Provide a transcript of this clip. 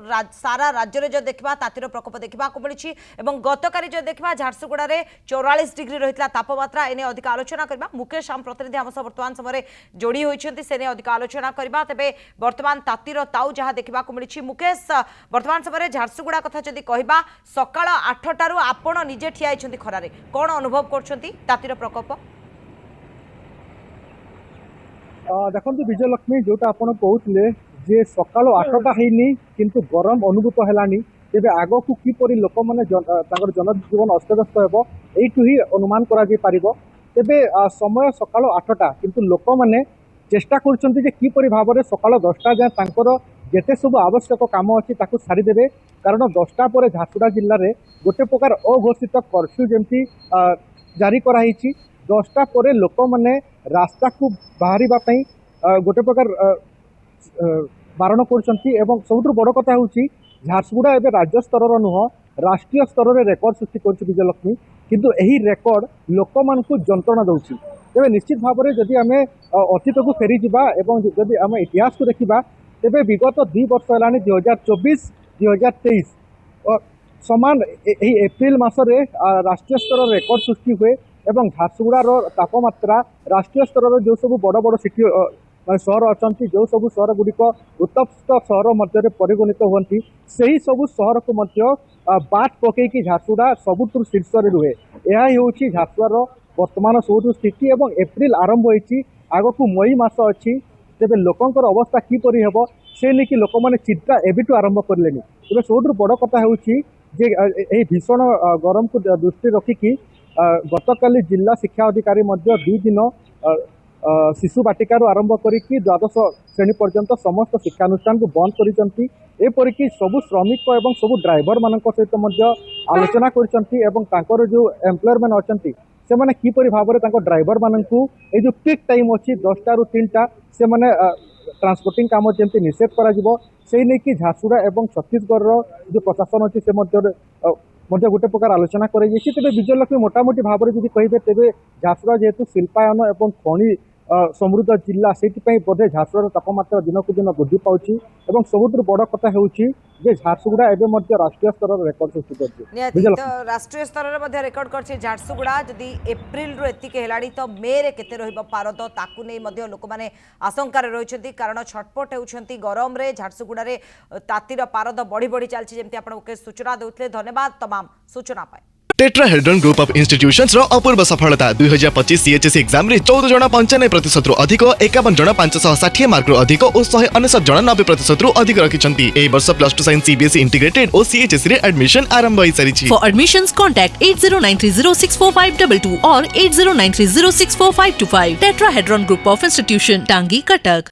सारा राज्य में जो देखा तातीर प्रकोप देखा मिली गतकाली जो देखा झारसुगुड़ा में 44 डिग्री रही तापमात्रा एने अधिक आलोचना करबा मुकेश आम प्रतिनिधि आम वर्तमान समय जोड़ी होती से अधिक आलोचना करबा तेबे वर्तमान तातीर ताऊ जहाँ देखा मिली मुकेश वर्तमान समय झारसुगुड़ा कथा जदि कहबा सकाळ 8टारू आपण निजे ठिया होइछन्ती खरारे कौन अनुभव करछन्ती तातीर प्रकोप देखो विजयलक्ष्मी जोटा आप कहते जे सकाल 8टा है किंतु गरम अनुभूत है तेज आग को किपर लोक मैंने जनजीवन अस्तव्यस्त हो अनुमान करे समय सकाल 8टा किंतु लोक मैंने चेष्टा कर भाव में सकाल 10टा जाए जेते सब आवश्यक काम अच्छी सारीदे कारण 10टा पर झारसुगुड़ा जिले में गोटे प्रकार अघोषित कर्फ्यू जमी जारी कराई 10टा पर लोक मैंने रास्ता को बाहर गोटे प्रकार बारण कर सबुठ बड़ कथा हूँ झारसुगुड़ा एवं राज्य स्तर नुह राष्ट्रीय स्तर में रेकर्ड सृष्टि कर विजयलक्ष्मी किंतु यही रेकर्ड लोक मान जंत्रणा दूसरी तेज निश्चित भाव में जदि आम अतीत को फेरी जावा जदि आम इतिहास को देखा तेज विगत 2 वर्ष है 2024-2023 समान एप्रिल मसरे राष्ट्रीय स्तर रेकर्ड सृष्टि हुए एवं झारसुगुड़ार तापमात्रा राष्ट्रीय स्तर में जो सब बड़ बड़ सिटी सहर अच्छा जो सब सहर गुड़िक उत्तप्त सहर मध्य परिगणित होती से सबू सहर को बाट पकईकि झारसुगुड़ा सबुठ शीर्ष रुहे यह हूँ झारसुगुड़ार वर्तमान सबुठ स्थिति और एप्रिल आरंभ होती आग को मई मास अच्छी तेज लोकंर अवस्था किपर हम से नहीं लोक मैंने चिंता एवं आरंभ कले तेज सबुठ बड़ कथा हूँ भीषण गरम को दृष्टि रखिकी गतकाली जिला शिक्षा अधिकारी 2 दिन शिशु बाटिकार आरंभ करी द्वादश श्रेणी पर्यंत समस्त शिक्षानुष्ठान को बंद करपरिक सबू श्रमिक और सबू ड्राइवर मान सहित आलोचना कर जो एम्प्लॉयर मैंने अच्छा से मैंने किपर भाव में ड्राइवर मानक जो पीक टाइम अच्छी 10टा ରୁ 3टा से मैंने ट्रांसपोर्टिंग काम जमी निषेध कर झारसुगुड़ा और छत्तीसगढ़ जो प्रशासन अच्छी से गोटे प्रकार आलोचना कर विजयलक्ष्मी मोटामोटी भाव में जब कहे तेज झारसुगुड़ा जेहेतु शिल्पायन और खनि समृद्ध जिला से बोधे झारसुगुड़ा तापमात्रा दिन को दिन वृद्धि पाँच सबुठ बड़ कथा हूँ झारसुगुड़ा एवं राष्ट्रीय स्तर रेकर्ड सृष्टि राष्ट्रीय स्तर में रेकर्ड कर झारसुगुड़ा जदि एप्रिल रु एतिक है तो मे रे केते रहिबो पारद ताकू नहीं लोक मैंने आशंकार रही कारण छटपट होती गरम रे झारसुगुड़ा रे तातीर पारद बढ़ी बढ़ी चलती जमी आप सूचना देते धन्यवाद तमाम सूचना पाए टेट्राहेड्रन ग्रुप ऑफ इंस्टीट्यूशंस रो अपूर्व सफलता 2025 सीएचएससी एग्जाम रे 14 जण 95% रु अधिक 51 जण 560 मार्क रु अधिक और 199 जण 90% रु अधिक रखिछंती ए वर्ष प्लस 2 साइंस सीबीएसई इंटीग्रेटेड और सीएचएससी रे एडमिशन आरंभ होई सारिछि फॉर एडमिशंस कांटेक्ट 8093064522 और 8093064525 टेट्राहेड्रन ग्रुप ऑफ इंस्टीट्यूशन टांगी कटक।